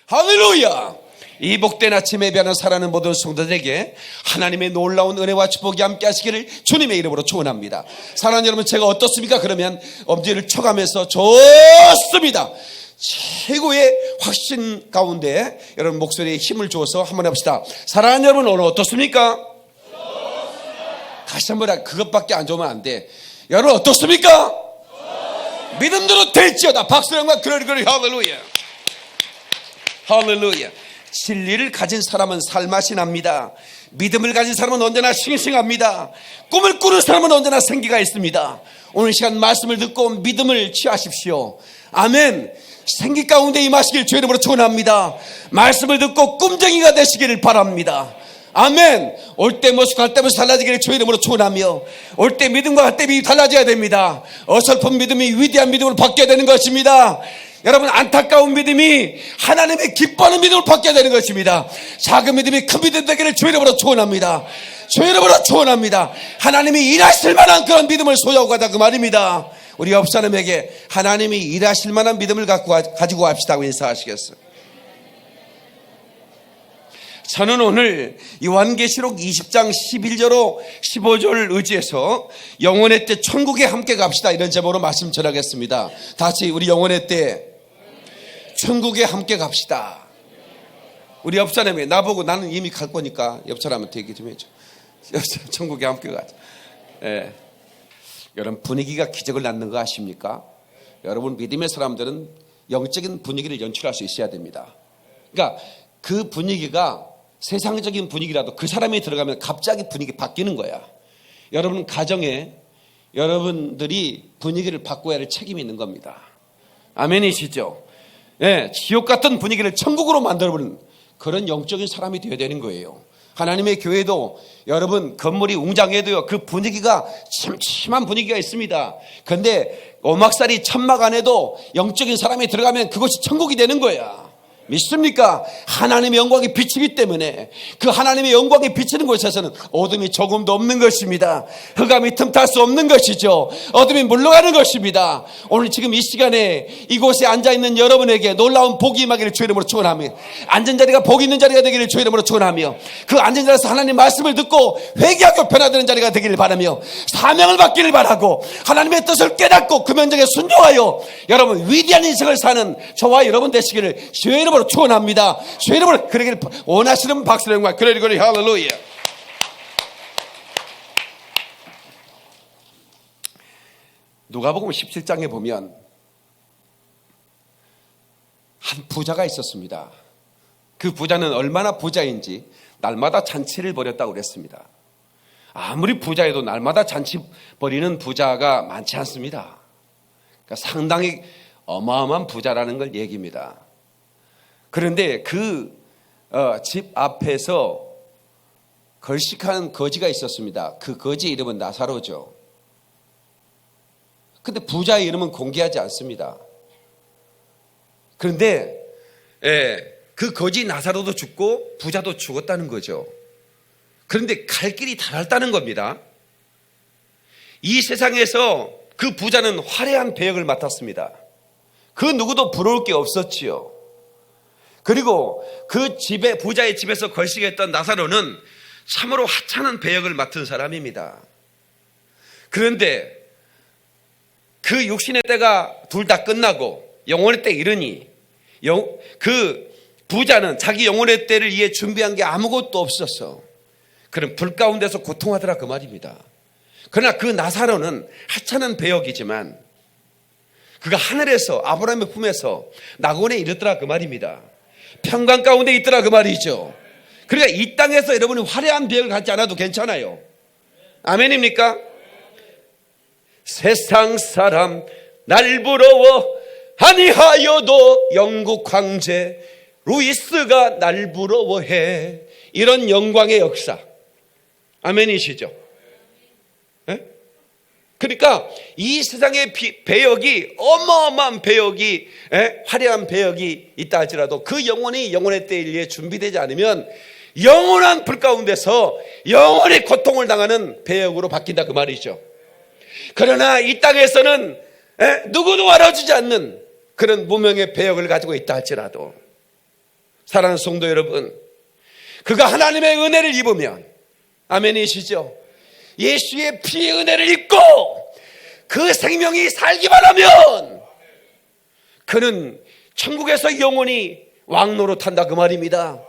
할렐루야. 이 복된 아침 예배하는 사랑하는 모든 성도들에게 하나님의 놀라운 은혜와 축복이 함께 하시기를 주님의 이름으로 축원합니다. 사랑하는 여러분, 제가 어떻습니까? 그러면 엄지를 쳐가면서 좋습니다. 최고의 확신 가운데 여러분 목소리에 힘을 주어서 한번 해봅시다. 사랑하는 여러분, 오늘 어떻습니까? 좋습니다. 다시 한번, 그것밖에 안 좋으면 안 돼. 여러분 어떻습니까? 좋습니다. 믿음대로 될지어다. 박수령과 그러리 할렐루야. 할렐루야. 진리를 가진 사람은 살맛이 납니다. 믿음을 가진 사람은 언제나 싱싱합니다. 꿈을 꾸는 사람은 언제나 생기가 있습니다. 오늘 시간 말씀을 듣고 믿음을 취하십시오. 아멘. 생기 가운데 임하시길 주의 이름으로 축원합니다. 말씀을 듣고 꿈쟁이가 되시기를 바랍니다. 아멘. 올 때 모습 갈 때 모습 달라지기를 주의 이름으로 축원하며, 올 때 믿음과 갈 때 믿음이 달라져야 됩니다. 어설픈 믿음이 위대한 믿음으로 바뀌어야 되는 것입니다. 여러분, 안타까운 믿음이 하나님의 기뻐하는 믿음을 바뀌어야 되는 것입니다. 작은 믿음이 큰 믿음 되기를 주의 이름으로 축원합니다. 주의 이름으로 축원합니다. 하나님이 일하실 만한 그런 믿음을 소유하고 가자, 그 말입니다. 우리 옆 사람에게 하나님이 일하실 만한 믿음을 가지고 갑시다고 인사하시겠어요? 저는 오늘 요한계시록 20장 11절로 15절 의지해서 영원의 때 천국에 함께 갑시다, 이런 제목으로 말씀 전하겠습니다. 다시 우리 영원의 때 천국에 함께 갑시다. 우리 옆 사람이 나보고 나는 이미 갈 거니까 옆 사람한테 얘기 좀 해줘. 천국에 함께 가자. 예. 여러분, 분위기가 기적을 낳는 거 아십니까? 여러분, 믿음의 사람들은 영적인 분위기를 연출할 수 있어야 됩니다. 그러니까 그 분위기가 세상적인 분위기라도 그 사람이 들어가면 갑자기 분위기 바뀌는 거야. 여러분 가정에 여러분들이 분위기를 바꿔야 할 책임이 있는 겁니다. 아멘이시죠? 예, 지옥 같은 분위기를 천국으로 만들어버리는 그런 영적인 사람이 되어야 되는 거예요. 하나님의 교회도 여러분 건물이 웅장해도요, 그 분위기가 침침한 분위기가 있습니다. 그런데 오막살이 천막 안에도 영적인 사람이 들어가면 그것이 천국이 되는 거야. 믿습니까? 하나님의 영광이 비치기 때문에 그 하나님의 영광이 비치는 곳에서는 어둠이 조금도 없는 것입니다. 흑암이 틈탈 수 없는 것이죠. 어둠이 물러가는 것입니다. 오늘 지금 이 시간에 이곳에 앉아있는 여러분에게 놀라운 복이 임하기를 주의 이름으로 축원하며, 앉은 자리가 복 있는 자리가 되기를 주의 이름으로 축원하며, 그 앉은 자리에서 하나님 말씀을 듣고 회개하고 변화되는 자리가 되기를 바라며, 사명을 받기를 바라고 하나님의 뜻을 깨닫고 그 면적에 순종하여 여러분 위대한 인생을 사는 저와 여러분 되시기를 주의 이름으로 축원합니다. 주의 이름으로 그러기를 원하시는 박수령과 그러리 할렐루야. 누가복음 17장에 보면 한 부자가 있었습니다. 그 부자는 얼마나 부자인지 날마다 잔치를 벌였다고 그랬습니다. 아무리 부자여도 날마다 잔치 벌이는 부자가 많지 않습니다. 그러니까 상당히 어마어마한 부자라는 걸 얘기입니다. 그런데 그 집 앞에서 걸식하는 거지가 있었습니다. 그 거지 이름은 나사로죠. 근데 부자의 이름은 공개하지 않습니다. 그런데 그 거지 나사로도 죽고 부자도 죽었다는 거죠. 그런데 갈 길이 닳았다는 겁니다. 이 세상에서 그 부자는 화려한 배역을 맡았습니다. 그 누구도 부러울 게 없었지요. 그리고 그 집에, 부자의 집에서 걸식했던 나사로는 참으로 하찮은 배역을 맡은 사람입니다. 그런데 그 육신의 때가 둘 다 끝나고 영혼의 때 이르니 그 부자는 자기 영혼의 때를 위해 준비한 게 아무것도 없었어. 그럼 불 가운데서 고통하더라, 그 말입니다. 그러나 그 나사로는 하찮은 배역이지만 그가 하늘에서 아브라함의 품에서 낙원에 이르더라, 그 말입니다. 평강 가운데 있더라, 그 말이죠. 그러니까 이 땅에서 여러분이 화려한 배역을 갖지 않아도 괜찮아요. 아멘입니까? 세상 사람 날 부러워 아니하여도 영국 황제 루이스가 날 부러워해. 이런 영광의 역사. 아멘이시죠? 그러니까 이 세상의 배역이, 어마어마한 배역이, 화려한 배역이 있다 할지라도 그 영혼이 영혼의 때에 의해 준비되지 않으면 영원한 불 가운데서 영원히 고통을 당하는 배역으로 바뀐다, 그 말이죠. 그러나 이 땅에서는 누구도 알아주지 않는 그런 무명의 배역을 가지고 있다 할지라도 사랑하는 성도 여러분, 그가 하나님의 은혜를 입으면, 아멘이시죠? 예수의 피의 은혜를 입고 그 생명이 살기만 하면 그는 천국에서 영원히 왕노릇한다 그 말입니다.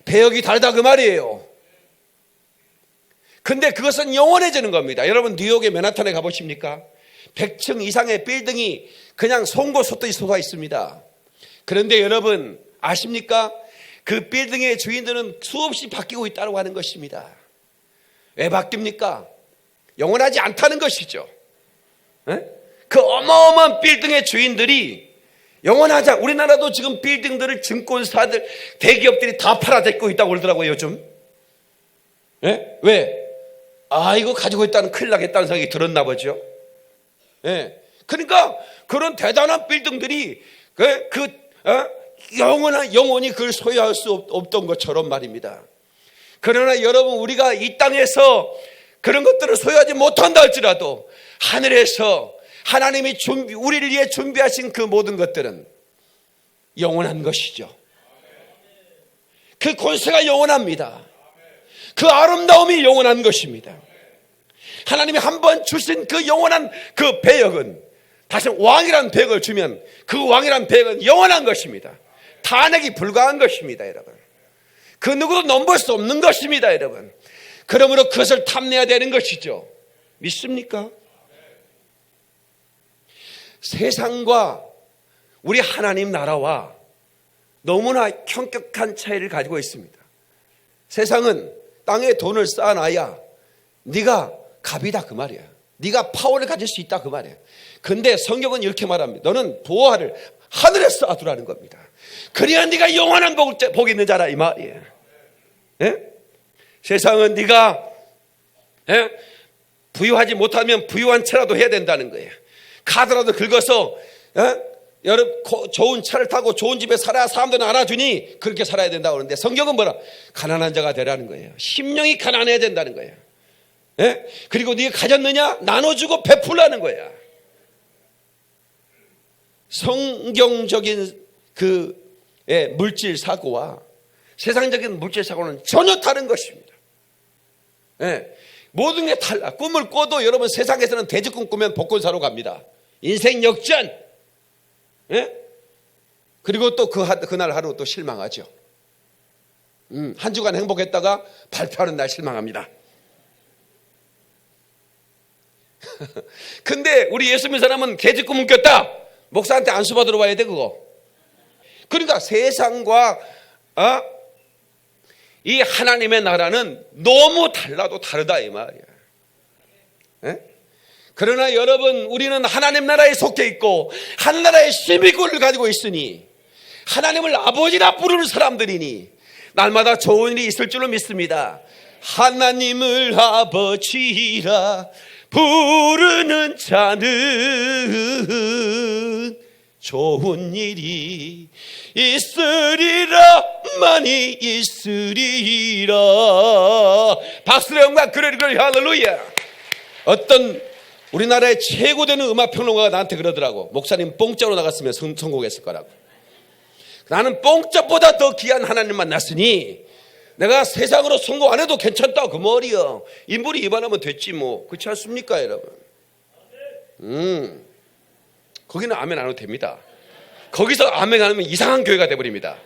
배역이 다르다 그 말이에요. 근데 그것은 영원해지는 겁니다. 여러분 뉴욕의 맨하탄에 가보십니까? 100층 이상의 빌딩이 그냥 송곳 솟아 있습니다. 그런데 여러분 아십니까? 그 빌딩의 주인들은 수없이 바뀌고 있다고 하는 것입니다. 왜 바뀝니까? 영원하지 않다는 것이죠. 에? 그 어마어마한 빌딩의 주인들이 영원하지 않, 우리나라도 지금 빌딩들을 증권사들, 대기업들이 다 팔아대고 있다고 그러더라고요, 요즘. 에? 왜? 아, 이거 가지고 있다는 큰일 나겠다는 생각이 들었나 보죠. 예. 그러니까 그런 대단한 빌딩들이 영원히 그걸 소유할 수 없던 것처럼 말입니다. 그러나 여러분 우리가 이 땅에서 그런 것들을 소유하지 못한다 할지라도 하늘에서 하나님이 우리를 위해 준비하신 그 모든 것들은 영원한 것이죠. 그 권세가 영원합니다. 그 아름다움이 영원한 것입니다. 하나님이 한번 주신 그 영원한 그 배역은, 다시 왕이란 배역을 주면 그 왕이란 배역은 영원한 것입니다. 탄핵이 불가한 것입니다, 여러분. 그 누구도 넘볼 수 없는 것입니다, 여러분. 그러므로 그것을 탐내야 되는 것이죠. 믿습니까? 세상과 우리 하나님 나라와 너무나 현격한 차이를 가지고 있습니다. 세상은 땅에 돈을 쌓아놔야 네가 갑이다 그 말이야. 네가 파워를 가질 수 있다 그 말이야. 근데 성경은 이렇게 말합니다. 너는 보화를 하늘에 쌓아두라는 겁니다. 그래야 네가 영원한 복이 있는 자라 이 말이에요. 예? 세상은 네가 부유하지 못하면 부유한 차라도 해야 된다는 거예요. 카드라도 긁어서 여러분 좋은 차를 타고 좋은 집에 살아야 사람들은 알아주니 그렇게 살아야 된다고 하는데 성경은 뭐라? 가난한 자가 되라는 거예요. 심령이 가난해야 된다는 거예요. 예? 그리고 네가 가졌느냐? 나눠주고 베풀라는 거야. 성경적인 그 물질 사고와 세상적인 물질 사고는 전혀 다른 것입니다. 예. 모든 게 달라. 꿈을 꿔도 여러분 세상에서는 돼지꿈 꾸면 복권 사러 갑니다. 인생 역전. 예? 그리고 또 그날 하루 또 실망하죠. 한 주간 행복했다가 발표하는 날 실망합니다. 근데 우리 예수 믿는 사람은 돼지꿈을 꼈다. 목사한테 안수 받으러 와야 돼 그거. 그러니까 세상과 이 하나님의 나라는 너무 달라도 다르다 이 말이야. 에? 그러나 여러분 우리는 하나님 나라에 속해 있고 하늘나라의 시민권을 가지고 있으니 하나님을 아버지라 부르는 사람들이니 날마다 좋은 일이 있을 줄로 믿습니다. 하나님을 아버지라 부르는 자는 좋은 일이 있으리라 많이 있으리라. 박수로 영광 그래 할렐루야. 어떤 우리나라의 최고 되는 음악평론가가 나한테 그러더라고. 목사님 뽕짜로 나갔으면 성공했을 거라고. 나는 뽕짜보다 더 귀한 하나님 만났으니 내가 세상으로 성공 안 해도 괜찮다 그 말이야. 인물이 입안하면 됐지 뭐. 그렇지 않습니까 여러분? 거기는 아멘 안 해도 됩니다. 거기서 아멘 안 하면 이상한 교회가 돼버립니다.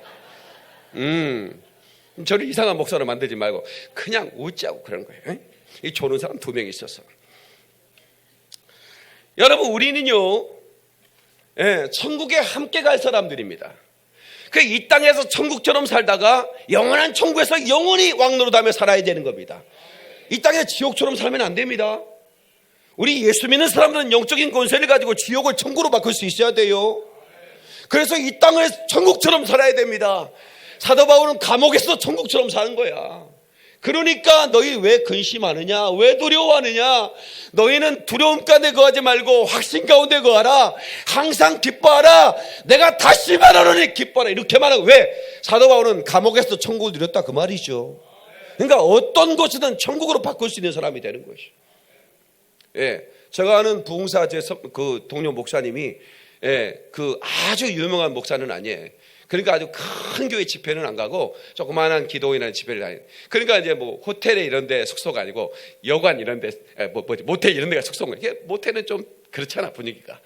저를 이상한 목사로 만들지 말고 그냥 웃자고 그런 거예요. 이 조는 사람 2명 있어서. 여러분 우리는요 천국에 함께 갈 사람들입니다. 이 땅에서 천국처럼 살다가 영원한 천국에서 영원히 왕노릇하며 살아야 되는 겁니다. 이 땅에 지옥처럼 살면 안 됩니다. 우리 예수 믿는 사람들은 영적인 권세를 가지고 지옥을 천국으로 바꿀 수 있어야 돼요. 그래서 이 땅을 천국처럼 살아야 됩니다. 사도 바울은 감옥에서 천국처럼 사는 거야. 그러니까 너희 왜 근심하느냐? 왜 두려워하느냐? 너희는 두려움 가운데 거하지 말고 확신 가운데 거하라. 항상 기뻐하라. 내가 다시 말하노니 기뻐하라. 이렇게 말하고 왜? 사도 바울은 감옥에서 천국을 누렸다 그 말이죠. 그러니까 어떤 곳이든 천국으로 바꿀 수 있는 사람이 되는 것이죠. 예, 제가 아는 부흥사 그 동료 목사님이 그 아주 유명한 목사는 아니에요. 그러니까 아주 큰 교회 집회는 안 가고 조그마한 기도회나 집회를 다니는. 그러니까 이제 뭐 호텔에 이런 데 숙소가 아니고 여관 이런 데, 모텔 이런 데가 숙소인 거예요. 모텔은 좀 그렇잖아, 분위기가.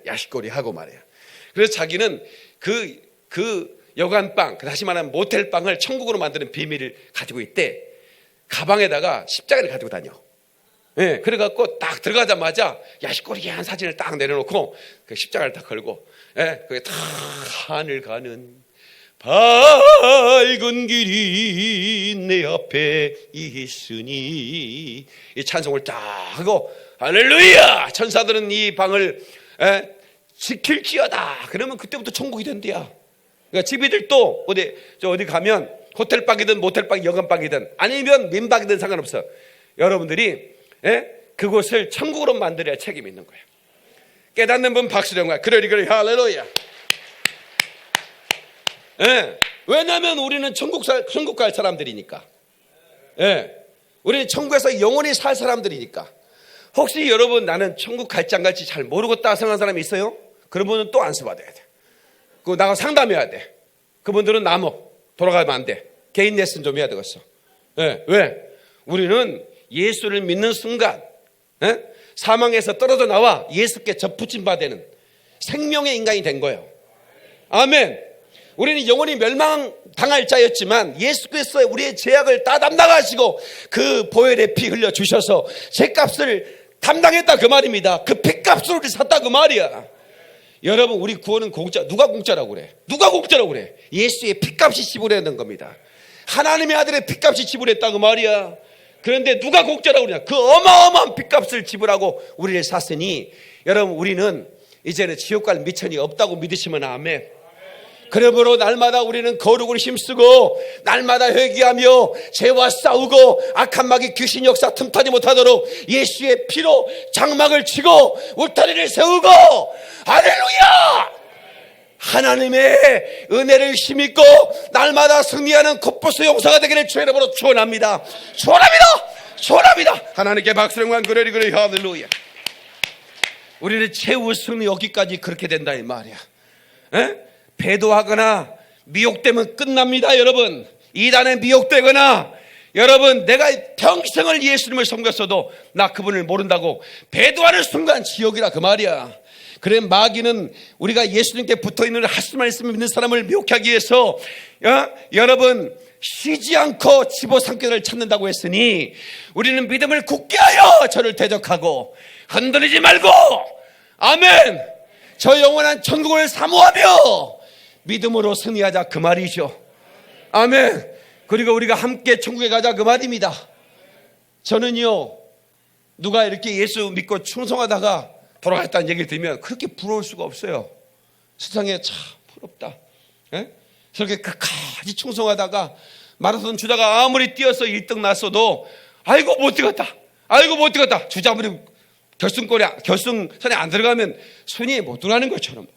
야식거리 하고 말이야. 그래서 자기는 그 여관방, 다시 말하면 모텔방을 천국으로 만드는 비밀을 가지고 있대. 가방에다가 십자가를 가지고 다녀. 그래갖고 딱 들어가자마자 야식거리에 한 사진을 딱 내려놓고 그 십자가를 딱 걸고, 그게 다 하늘 가는 밝은 길이 내 앞에 있으니 이 찬송을 딱 하고 할렐루야! 천사들은 이 방을 지킬지어다. 그러면 그때부터 천국이 된대야. 그러니까 집이들도 어디 가면 호텔방이든 모텔방, 여관방이든 아니면 민방이든 상관없어. 여러분들이 그곳을 천국으로 만들어야 책임이 있는 거예요. 깨닫는 분 박수령 거야. 그러리 할렐루야. 왜냐하면 우리는 천국 갈 사람들이니까. 우리는 천국에서 영원히 살 사람들이니까. 혹시 여러분 나는 천국 갈지 안 갈지 잘 모르고 따생한 사람이 있어요? 그런 분은 또 안수받아야 돼. 그거 나가 상담해야 돼. 그분들은 돌아가면 안 돼. 개인 레슨 좀 해야 되겠어. 왜? 우리는 예수를 믿는 순간 사망에서 떨어져 나와 예수께 접붙임 바 되는 생명의 인간이 된 거예요. 아멘. 우리는 영원히 멸망당할 자였지만 예수께서 우리의 죄악을 다 담당하시고 그 보혈의 피 흘려주셔서 죄값을 담당했다 그 말입니다. 그 피값으로 우리 샀다 그 말이야. 여러분, 우리 구원은 공짜. 누가 공짜라고 그래? 누가 공짜라고 그래? 예수의 피값이 지불했는 겁니다. 하나님의 아들의 피값이 지불했다 그 말이야. 그런데 누가 공짜라고 그러냐? 그 어마어마한 피값을 지불하고 우리를 샀으니 여러분, 우리는 이제는 지옥 갈 미천이 없다고 믿으시면 아멘. 그러므로 날마다 우리는 거룩을 힘쓰고 날마다 회개하며 죄와 싸우고 악한 마귀 귀신 역사 틈타지 못하도록 예수의 피로 장막을 치고 울타리를 세우고 할렐루야! 하나님의 은혜를 힘입고 날마다 승리하는 겉보스 용사가 되기를 주의 이름으로 축원합니다. 축원합니다. 하나님께 박수를 한 그러리 할렐루야. 우리는 최우승이 여기까지 그렇게 된다 이 말이야. 배도하거나 미혹되면 끝납니다. 여러분, 이단에 미혹되거나 여러분 내가 평생을 예수님을 섬겼어도 나 그분을 모른다고 배도하는 순간 지옥이라 그 말이야. 그래 마귀는 우리가 예수님께 붙어있는 하실 말씀을 믿는 사람을 미혹하기 위해서 여러분 쉬지 않고 집어삼켜를 찾는다고 했으니 우리는 믿음을 굳게 하여 저를 대적하고 흔들리지 말고 아멘, 저 영원한 천국을 사모하며 믿음으로 승리하자 그 말이죠. 아멘. 그리고 우리가 함께 천국에 가자 그 말입니다. 저는요, 누가 이렇게 예수 믿고 충성하다가 돌아갔다는 얘기를 들으면 그렇게 부러울 수가 없어요. 세상에 참 부럽다. 저렇게 끝까지 충성하다가 마라톤 주자가 아무리 뛰어서 1등 났어도 아이고 못 뛰었다. 주자 아무리 결승선에 안 들어가면 순위에 못 들어가는 것처럼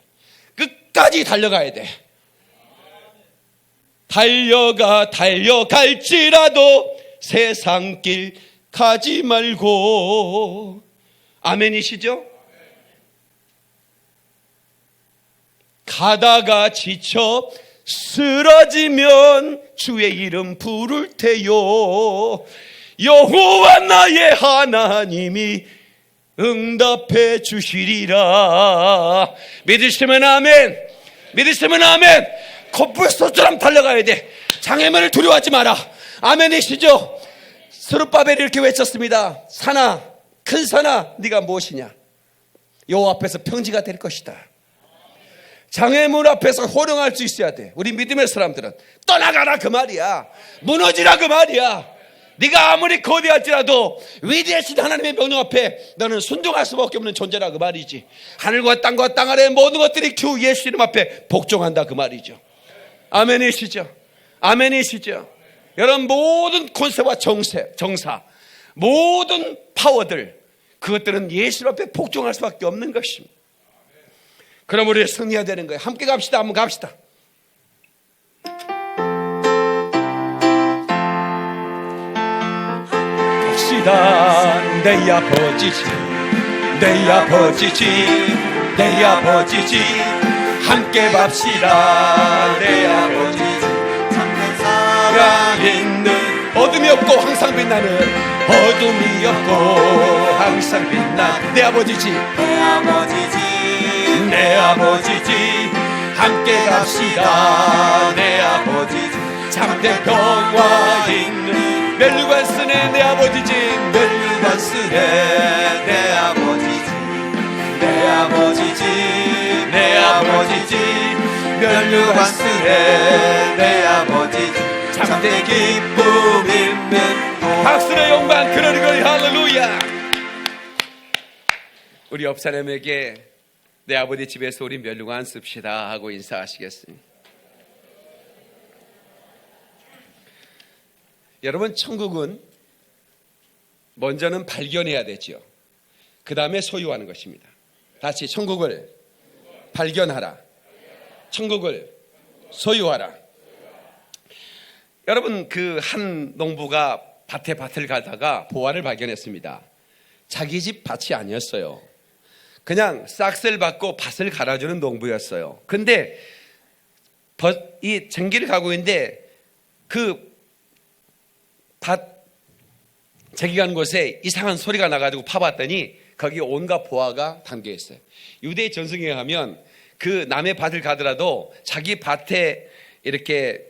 끝까지 달려가야 돼. 달려갈지라도 세상 길 가지 말고. 아멘이시죠? 가다가 지쳐 쓰러지면 주의 이름 부를 테요. 여호와 나의 하나님이 응답해 주시리라. 믿으시면 아멘. 콧불소처럼 달려가야 돼. 장애물을 두려워하지 마라. 아멘이시죠? 스룹바벨이 이렇게 외쳤습니다. 산아, 큰 산아, 네가 무엇이냐? 여호와 앞에서 평지가 될 것이다. 장애물 앞에서 호령할 수 있어야 돼. 우리 믿음의 사람들은 떠나가라 그 말이야. 무너지라 그 말이야. 네가 아무리 거대할지라도 위대하신 하나님의 명령 앞에 너는 순종할 수밖에 없는 존재라 그 말이지. 하늘과 땅과 땅 아래 모든 것들이 주 예수 이름 앞에 복종한다 그 말이죠. 아멘이시죠? 여러분, 모든 권세와 정사, 모든 파워들, 그것들은 예수 앞에 복종할 수밖에 없는 것입니다. 그럼 우리 승리해야 되는 거예요. 함께 갑시다. 한번 갑시다. 내 아버지 집 함께 밥시다. 내 아버지 참된 사랑 있는 어둠이 없고 항상 빛나는 어둠이 없고 항상 빛나 내 아버지지 내 아버지지 내 아버지지 함께 갑시다. 내 아버지지 참된 평화 있는 멜루관스네 내 아버지지 멜루관스네 내 아버지지 내 아버지지 내 아버지지 멜루관스네 내 아버지지 참된 기쁨 있는 박수의 영광 그러리거리 할렐루야. 우리 옆 사람에게 내 아버지 집에서 우리 멸류관 씁시다 하고 인사하시겠습니다. 여러분, 천국은 먼저는 발견해야 되죠. 그 다음에 소유하는 것입니다. 다시 천국을 발견하라. 천국을 소유하라. 여러분, 그 한 농부가 밭을 가다가 보화를 발견했습니다. 자기 집 밭이 아니었어요. 그냥 싹쓸 받고 밭을 갈아주는 농부였어요. 근데 이 전기를 가고 있는데 그 밭 저기 간 곳에 이상한 소리가 나가지고 파봤더니 거기 온갖 보화가 담겨 있어요. 유대 전승에 하면 그 남의 밭을 가더라도 자기 밭에 이렇게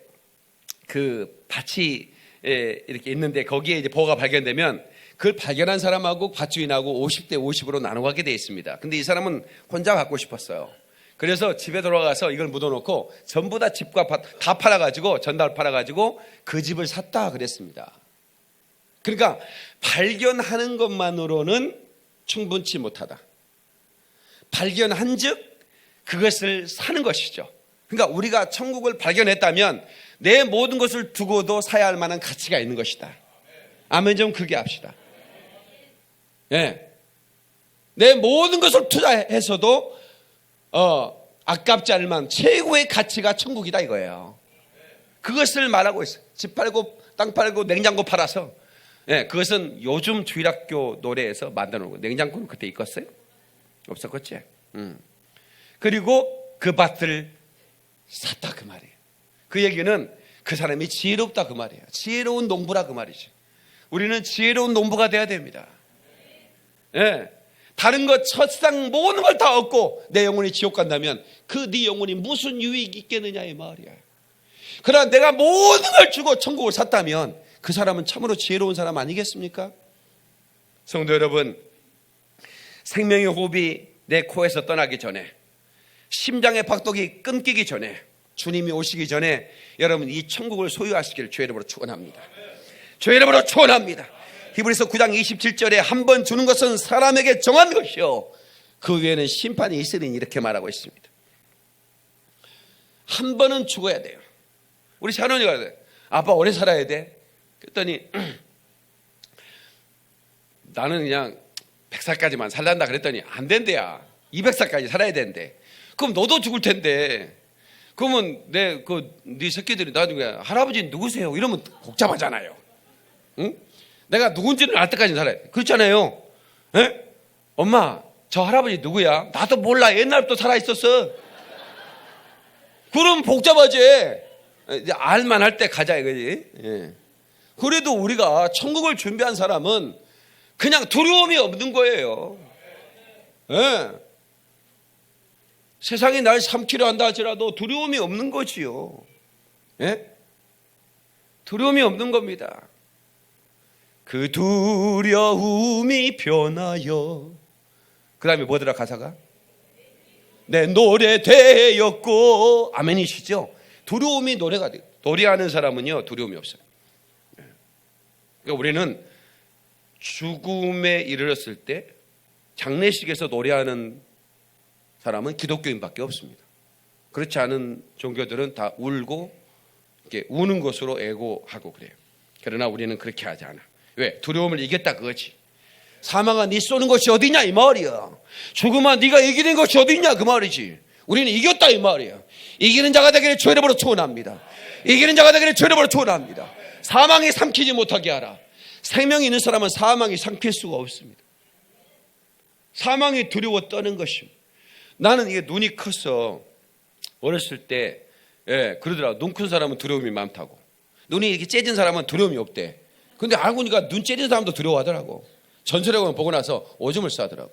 그 밭이 이렇게 있는데 거기에 이제 보화가 발견되면 그걸 발견한 사람하고 밭주인하고 50대 50으로 나눠 가게 돼 있습니다. 근데 이 사람은 혼자 갖고 싶었어요. 그래서 집에 돌아가서 이걸 묻어놓고 전부 다 집과 밭 다 팔아가지고 전달 팔아가지고 그 집을 샀다 그랬습니다. 그러니까 발견하는 것만으로는 충분치 못하다. 발견한즉 그것을 사는 것이죠. 그러니까 우리가 천국을 발견했다면 내 모든 것을 두고도 사야 할 만한 가치가 있는 것이다. 아멘 좀 크게 합시다. 예. 내 모든 것을 투자해서도 아깝지 않을 만한 최고의 가치가 천국이다 이거예요. 그것을 말하고 있어요. 집 팔고 땅 팔고 냉장고 팔아서 예, 그것은 요즘 주일학교 노래에서 만들어 놓은 거. 냉장고는 그때 있었어요? 없었겠지? 그리고 그 밭을 샀다 그 말이에요. 그 얘기는 그 사람이 지혜롭다 그 말이에요. 지혜로운 농부라 그 말이죠. 우리는 지혜로운 농부가 돼야 됩니다. 예. 다른 것 첫상 모든 걸 다 얻고 내 영혼이 지옥 간다면 그 네 영혼이 무슨 유익이 있겠느냐 이 말이야. 그러나 내가 모든 걸 주고 천국을 샀다면 그 사람은 참으로 지혜로운 사람 아니겠습니까? 성도 여러분, 생명의 호흡이 내 코에서 떠나기 전에, 심장의 박동이 끊기기 전에, 주님이 오시기 전에 여러분 이 천국을 소유하시기를 주의 이름으로 축원합니다. 주의 이름으로 축원합니다. 히브리서 9장 27절에 한 번 주는 것은 사람에게 정한 것이요 그 외에는 심판이 있으리니 이렇게 말하고 있습니다. 한 번은 죽어야 돼요. 우리 샤론이가 그래. 아빠 오래 살아야 돼. 그랬더니 나는 그냥 100살까지만 살란다 그랬더니 안 된대야. 200살까지 살아야 된대. 그럼 너도 죽을 텐데. 그러면 네 새끼들이 나중에 할아버지 누구세요? 이러면 복잡하잖아요. 응? 내가 누군지는 알 때까지 살아야 돼. 그렇잖아요. 에? 엄마 저 할아버지 누구야? 나도 몰라. 옛날부터 살아있었어. 그럼 복잡하지. 이제 알만 할 때 가자 이거지. 예. 그래도 우리가 천국을 준비한 사람은 그냥 두려움이 없는 거예요. 예. 세상이 날 삼키려 한다 할지라도 두려움이 없는 거지요. 예? 두려움이 없는 겁니다. 그 두려움이 변하여 그 다음에 뭐더라 가사가? 내 노래 되었고 아멘이시죠? 두려움이 노래가 돼요. 노래하는 사람은요 두려움이 없어요. 그러니까 우리는 죽음에 이르렀을 때 장례식에서 노래하는 사람은 기독교인밖에 없습니다. 그렇지 않은 종교들은 다 울고 이렇게 우는 것으로 애고하고 그래요. 그러나 우리는 그렇게 하지 않아. 왜? 두려움을 이겼다 그거지. 사망아 네 쏘는 것이 어디냐 이 말이야. 죽음아 네가 이기는 것이 어디냐 그 말이지. 우리는 이겼다 이 말이야. 이기는 자가 되기를 주의 이름으로 축원합니다. 이기는 자가 되기를 주의 이름으로 축원합니다. 사망이 삼키지 못하게 하라. 생명이 있는 사람은 사망이 삼킬 수가 없습니다. 사망이 두려워 떠는 것입니다. 나는 이게 눈이 커서 어렸을 때 그러더라고. 눈 큰 사람은 두려움이 많다고. 눈이 이렇게 째진 사람은 두려움이 없대. 근데 알고 보니까 눈 째진 사람도 두려워하더라고. 전설의 보고 나서 오줌을 싸더라고.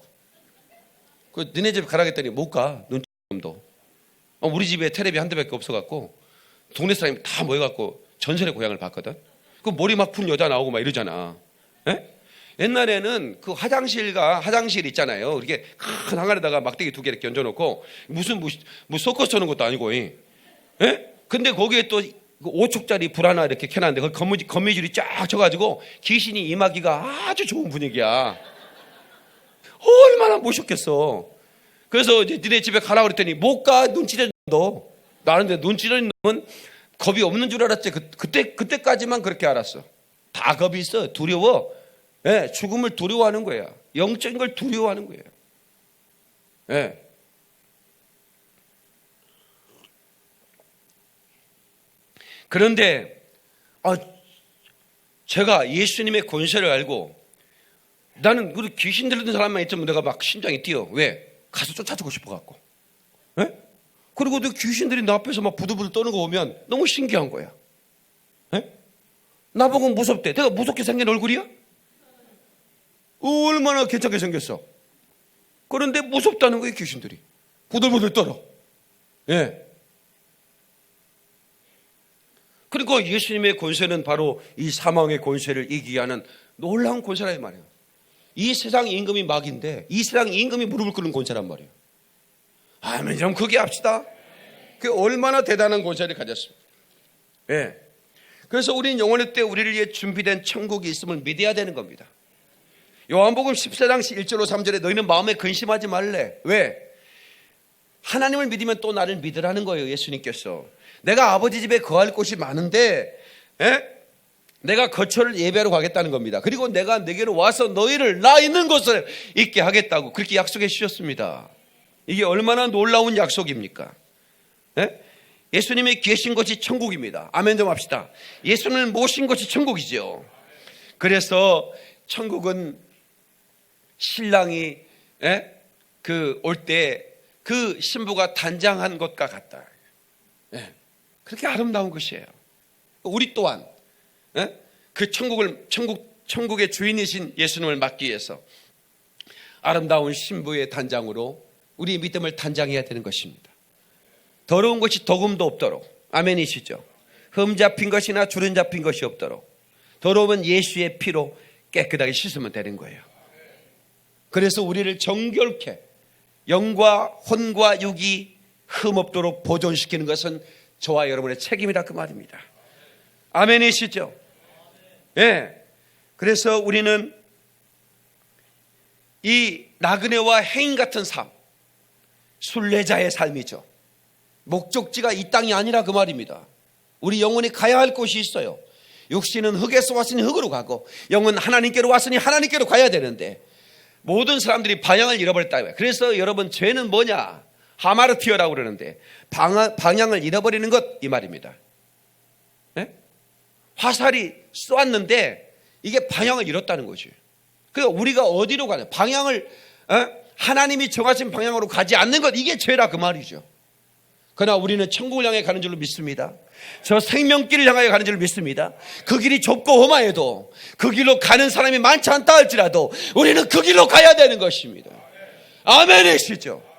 그 너네 집 가라 했더니 못 가. 눈 째짐도. 우리 집에 텔레비 한 대밖에 없어갖고 동네 사람이 다 모여갖고 전설의 고향을 봤거든. 그 머리 막 푼 여자 나오고 막 이러잖아. 옛날에는 그 화장실 있잖아요. 이렇게 큰 항아리에다가 막대기 2개 이렇게 얹어놓고 무슨 서커스 하는 것도 아니고. 근데 거기에 또 5촉짜리 불 하나 이렇게 켜놨는데 거기 거미줄이 쫙 쳐가지고 귀신이 임하기가 아주 좋은 분위기야. 얼마나 멋있겠어. 그래서 이제 니네 집에 가라 그랬더니 못 가. 눈 찌르는 너. 나는데 눈 찌르는 놈은 겁이 없는 줄 알았지. 그때까지만 그렇게 알았어. 다 겁이 있어. 두려워. 죽음을 두려워하는 거야. 영적인 걸 두려워하는 거예요. 그런데 제가 예수님의 권세를 알고 나는 그 귀신 들리는 사람만 있으면 내가 막 심장이 뛰어. 왜? 가서 쫓아주고 싶어갖고. 그리고 그 귀신들이 내 앞에서 막 부들부들 떠는 거 보면 너무 신기한 거야. 나보고 무섭대. 내가 무섭게 생긴 얼굴이야? 얼마나 괜찮게 생겼어. 그런데 무섭다는 거예요, 귀신들이. 부들부들 떨어. 그리고 예수님의 권세는 바로 이 사망의 권세를 이기게 하는 놀라운 권세란 말이에요. 이 세상 임금이 막인데 이 세상 임금이 무릎을 꿇는 권세란 말이에요. 아멘. 좀 크게 합시다. 그게 얼마나 대단한 권세를 가졌습니다. 그래서 우리는 영원의 때 우리를 위해 준비된 천국이 있음을 믿어야 되는 겁니다. 요한복음 14장 1절로 3절에 너희는 마음에 근심하지 말래. 왜? 하나님을 믿으면 또 나를 믿으라는 거예요. 예수님께서. 내가 아버지 집에 거할 곳이 많은데 내가 거처를 예배하러 가겠다는 겁니다. 그리고 내가 내게로 와서 너희를 나 있는 곳을 있게 하겠다고 그렇게 약속해 주셨습니다. 이게 얼마나 놀라운 약속입니까? 예수님이 계신 곳이 천국입니다. 아멘 좀 합시다. 예수님을 모신 곳이 천국이죠. 그래서 천국은 신랑이 올 때 그 신부가 단장한 것과 같다. 그렇게 아름다운 것이에요. 우리 또한 그 천국의 주인이신 예수님을 맡기 위해서 아름다운 신부의 단장으로 우리 믿음을 단장해야 되는 것입니다. 더러운 것이 더금도 없도록. 아멘이시죠? 흠 잡힌 것이나 주름 잡힌 것이 없도록. 더러우면 예수의 피로 깨끗하게 씻으면 되는 거예요. 그래서 우리를 정결케 영과 혼과 육이 흠 없도록 보존시키는 것은 저와 여러분의 책임이라 그 말입니다. 아멘이시죠? 그래서 우리는 이 나그네와 해인 같은 삶, 순례자의 삶이죠. 목적지가 이 땅이 아니라 그 말입니다. 우리 영혼이 가야 할 곳이 있어요. 육신은 흙에서 왔으니 흙으로 가고 영은 하나님께로 왔으니 하나님께로 가야 되는데 모든 사람들이 방향을 잃어버렸다. 그래서 여러분 죄는 뭐냐? 하마르티어라고 그러는데 방향을 잃어버리는 것 이 말입니다. 화살이 쏘았는데 이게 방향을 잃었다는 거지. 그러니까 우리가 어디로 가냐? 방향을 하나님이 정하신 방향으로 가지 않는 것, 이게 죄라 그 말이죠. 그러나 우리는 천국을 향해 가는 줄로 믿습니다. 저 생명길을 향하여 가는 줄로 믿습니다. 그 길이 좁고 험하여도 그 길로 가는 사람이 많지 않다 할지라도 우리는 그 길로 가야 되는 것입니다. 아멘이시죠?